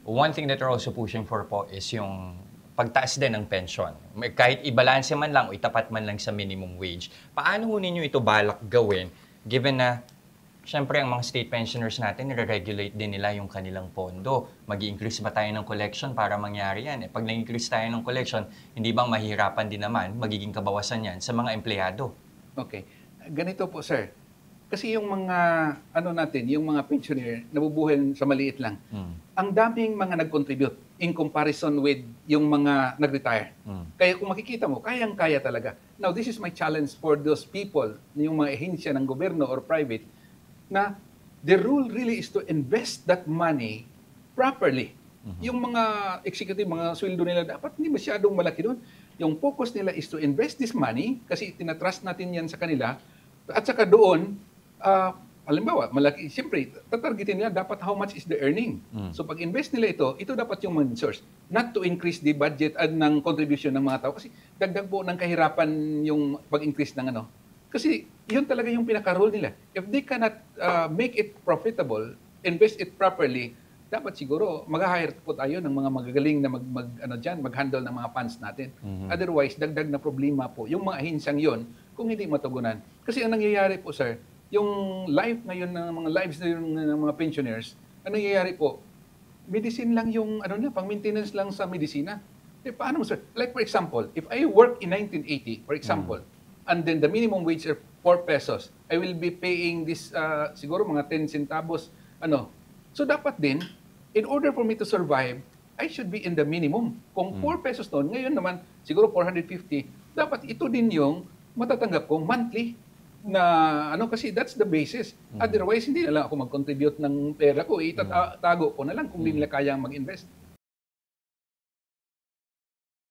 One thing that we're also pushing for po is yung pagtaas din ng pension. Kahit ibalanse man lang o itapat man lang sa minimum wage. Paano ho ninyo ito balak gawin given na siyempre ang mga state pensioners natin, nire-regulate din nila yung kanilang pondo. Mag-i-increase ba tayo ng collection para mangyari yan? Pag nag-increase tayo ng collection, hindi bang mahirapan din naman, magiging kabawasan yan sa mga empleyado? Okay. Ganito po, sir. Kasi yung mga, yung mga pensioner, nabubuhay sa maliit lang. Ang daming mga nag-contribute in comparison with yung mga nag-retire. Kaya kung makikita mo, kayang-kaya talaga. Now, this is my challenge for those people, yung mga ehensya ng gobyerno or private, na the rule really is to invest that money properly. Yung mga executive, mga sweldo nila, dapat hindi masyadong malaki doon. Yung focus nila is to invest this money, kasi tinatrust natin yan sa kanila, at saka doon, halimbawa, malaki, siyempre, tatargetin nila dapat how much is the earning. So pag invest nila ito dapat yung main source. Not to increase the budget at ng contribution ng mga tao. Kasi dagdag po ng kahirapan yung pag-increase ng ano. Kasi yun talaga yung pinaka-rule nila. If they cannot make it profitable, invest it properly, dapat siguro mag-hire po tayo ng mga magagaling na mag-handle ng mga funds natin. Otherwise, dagdag na problema po yung mga ahensyang yon kung hindi matugunan. Kasi ang nangyayari po, sir, yung life ngayon ng mga lives ng mga pensioners, ang nangyayari po, medicine lang yung pang-maintenance lang sa medisina. Paano, sir? Like for example, if I work in 1980, for example, and then the minimum wage is 4 pesos, I will be paying this siguro mga 10 centavos So dapat din, in order for me to survive, I should be in the minimum. Kung 4 pesos noon, ngayon naman siguro 450, dapat ito din yung matatanggap ko monthly na kasi that's the basis. Otherwise, hindi na lang ako mag-contribute ng pera ko. Itatago ko na lang kung hindi nila kayang mag-invest.